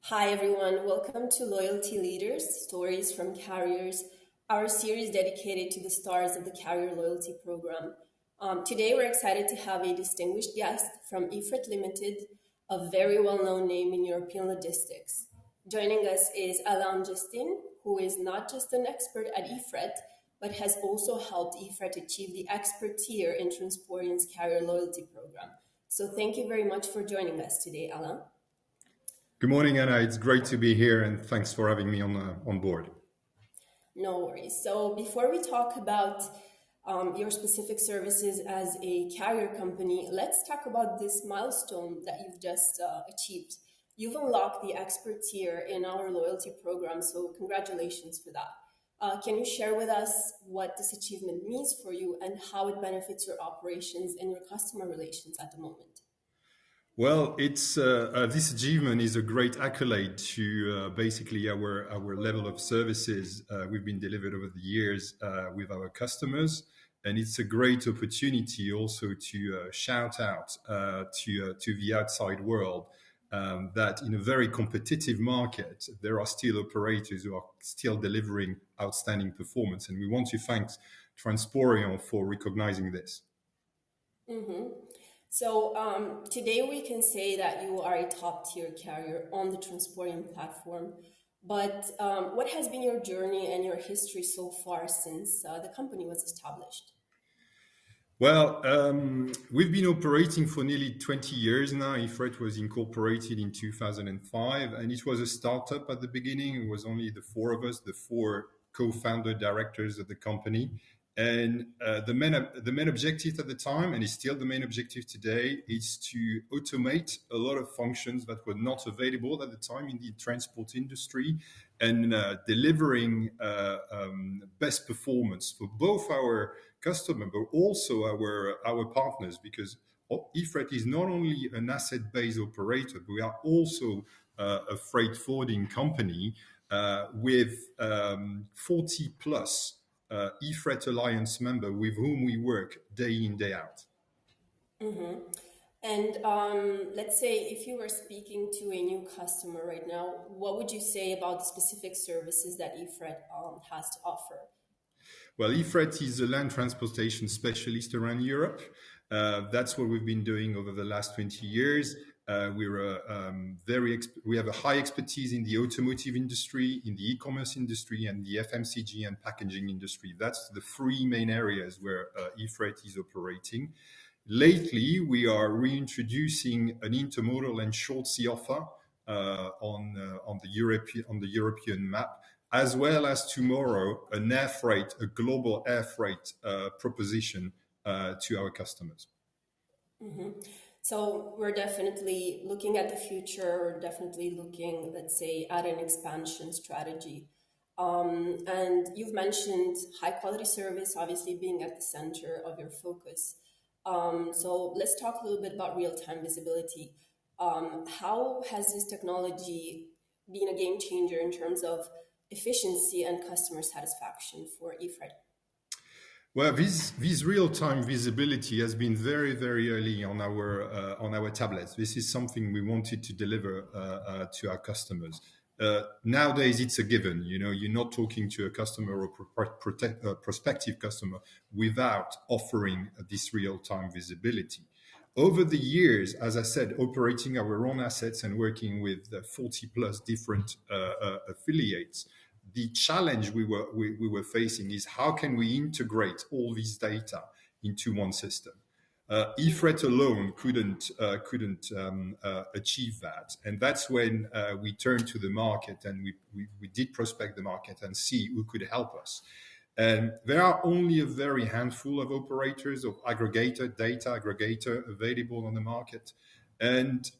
Hi, everyone. Welcome to Loyalty Leaders Stories from Carriers, our series dedicated to the stars of the Carrier Loyalty Program. Today, we're excited to have a distinguished guest from Efret Ltd, a very well known name in European logistics. Joining us is Alain Jestin, who is not just an expert at Efret, but has also helped Efret achieve the expert tier in Transporeon's Carrier Loyalty Program. So, thank you very much for joining us today, Alain. Good morning, Anna. It's great to be here, and thanks for having me on board. No worries. So before we talk about your specific services as a carrier company, let's talk about this milestone that you've just achieved. You've unlocked the expert tier in our loyalty program, so congratulations for that. Can you share with us what this achievement means for you and how it benefits your operations and your customer relations at the moment? Well, it's this achievement is a great accolade to basically our level of services we've been delivered over the years with our customers, and it's a great opportunity also to shout out to the outside world that in a very competitive market there are still operators who are still delivering outstanding performance, and we want to thank Transporeon for recognizing this. Mm-hmm. So today we can say that you are a top tier carrier on the Transporeon platform. But what has been your journey and your history so far since the company was established? Well, we've been operating for nearly 20 years now. Efret was incorporated in 2005, and it was a startup at the beginning. It was only the four of us, the four co-founder directors of the company. And the main objective at the time, and is still the main objective today, is to automate a lot of functions that were not available at the time in the transport industry, and delivering best performance for both our customer, but also our partners, because Efret is not only an asset-based operator, but we are also a freight forwarding company with 40 plus Efret Alliance member with whom we work day in, day out. Mm-hmm. And let's say if you were speaking to a new customer right now, what would you say about the specific services that Efret has to offer? Well, Efret is a land transportation specialist around Europe. That's what we've been doing over the last 20 years. We have a high expertise in the automotive industry, in the e-commerce industry, and the FMCG and packaging industry. That's the three main areas where Efret is operating. Lately, we are reintroducing an intermodal and short sea offer on the European map, as well as tomorrow a global air freight proposition to our customers. Mm-hmm. So we're definitely looking at the future. We're definitely looking, let's say, at an expansion strategy. And you've mentioned high quality service, obviously being at the center of your focus. So let's talk a little bit about real time visibility. How has this technology been a game changer in terms of efficiency and customer satisfaction for Efred? Well, this real-time visibility has been very, very early on our tablets. This is something we wanted to deliver to our customers. Nowadays, it's a given. You know, you're not talking to a customer or prospective customer without offering this real-time visibility. Over the years, as I said, operating our own assets and working with 40 plus different affiliates, the challenge we were facing is how can we integrate all these data into one system. Efret alone couldn't achieve that, and that's when we turned to the market, and we did prospect the market and see who could help us. And there are only a very handful of operators of data aggregator available on the market. And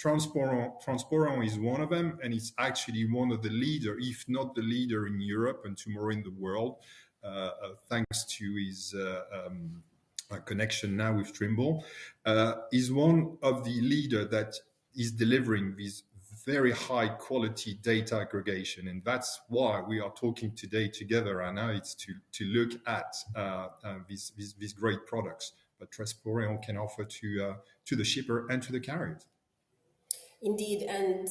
Transporeon is one of them, and it's actually one of the leader, if not the leader in Europe and tomorrow in the world, thanks to his connection now with Trimble, is one of the leader that is delivering these very high quality data aggregation. And that's why we are talking today together, and now it's to look at these great products that Transporeon can offer to the shipper and to the carriers. Indeed, and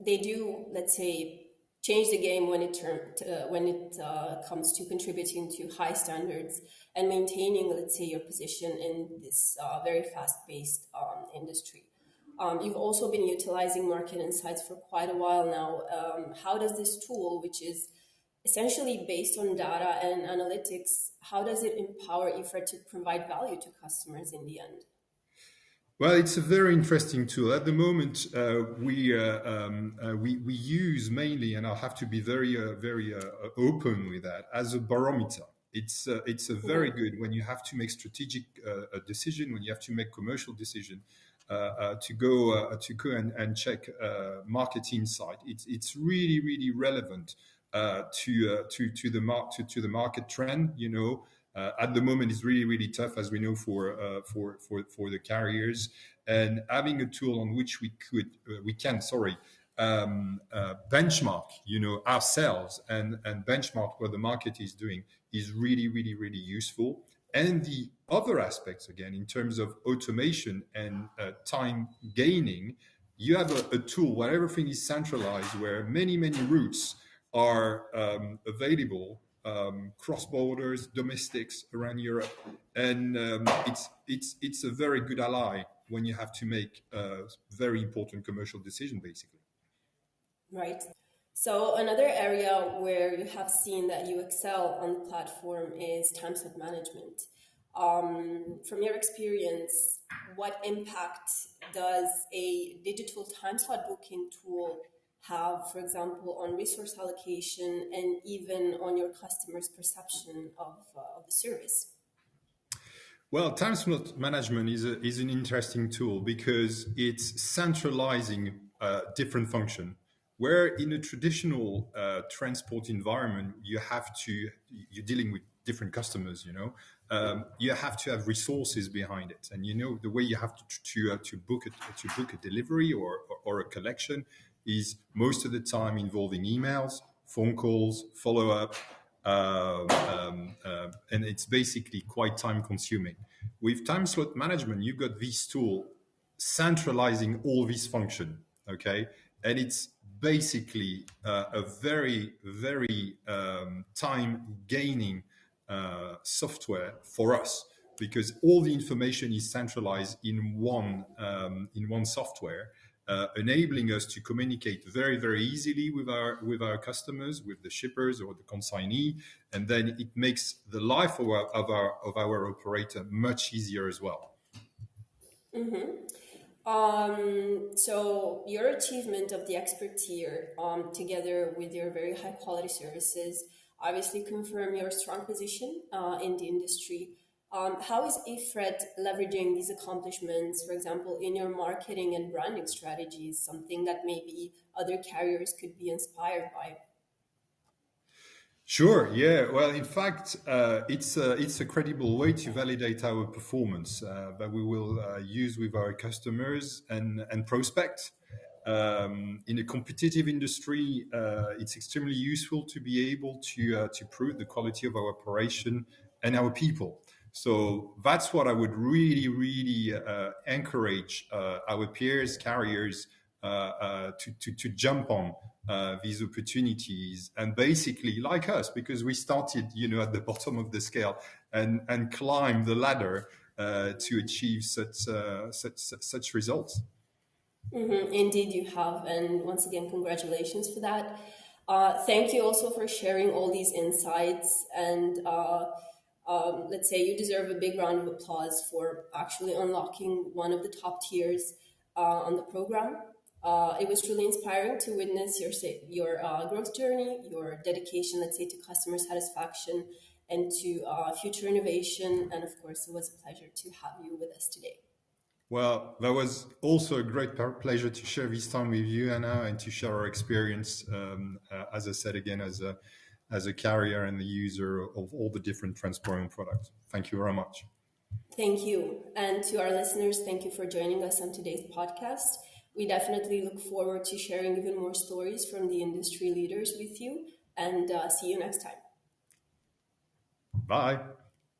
they do, let's say, change the game when it comes to contributing to high standards and maintaining, let's say, your position in this very fast-paced industry. You've also been utilizing market insights for quite a while now. How does this tool, which is essentially based on data and analytics, how does it empower Efret to provide value to customers in the end? Well, it's a very interesting tool. At the moment, we use mainly, and I'll have to be very open with that, as a barometer. It's a very good when you have to make strategic a decision, when you have to make commercial decision, to go and check market insight. It's really relevant to the market trend. At the moment, it's really tough, as we know, for the carriers, and having a tool on which we can benchmark, ourselves and benchmark what the market is doing is really useful. And the other aspects, again, in terms of automation and time gaining, you have a tool where everything is centralized, where many routes are available, cross borders, domestics around Europe, and it's a very good ally when you have to make a very important commercial decision, basically. Right. So another area where you have seen that you excel on the platform is time slot management. From your experience, what impact does a digital time slot booking tool have, for example, on resource allocation and even on your customers' perception of the service? Well, time slot management is an interesting tool because it's centralizing different function. Where in a traditional transport environment, you're dealing with different customers. You have to have resources behind it, and the way you have to book a delivery or a collection is most of the time involving emails, phone calls, follow up, and it's basically quite time consuming. With time slot management, you've got this tool centralizing all these function, okay? And it's basically a very time gaining software for us, because all the information is centralized in one software, enabling us to communicate very easily with our customers, with the shippers or the consignee, and then it makes the life of our operator much easier as well. So your achievement of the expert tier, together with your very high quality services, obviously confirm your strong position in the industry. How is Efret leveraging these accomplishments, for example, in your marketing and branding strategies, something that maybe other carriers could be inspired by? Sure. Yeah. Well, in fact, it's a credible way to validate our performance that we will use with our customers and prospect. In a competitive industry, it's extremely useful to be able to prove the quality of our operation and our people. So that's what I would really encourage our peers, carriers, to jump on these opportunities, and basically like us, because we started at the bottom of the scale and climb the ladder to achieve such results. Indeed, you have. And once again, congratulations for that. Thank you also for sharing all these insights. And let's say you deserve a big round of applause for actually unlocking one of the top tiers on the program. It was truly inspiring to witness your growth journey, your dedication, let's say, to customer satisfaction and to future innovation. And of course, it was a pleasure to have you with us today. Well, that was also a great pleasure to share this time with you, Anna, and to share our experience, as I said again, as a carrier and the user of all the different Transporeon products. Thank you very much. Thank you. And to our listeners, thank you for joining us on today's podcast. We definitely look forward to sharing even more stories from the industry leaders with you, and see you next time. Bye.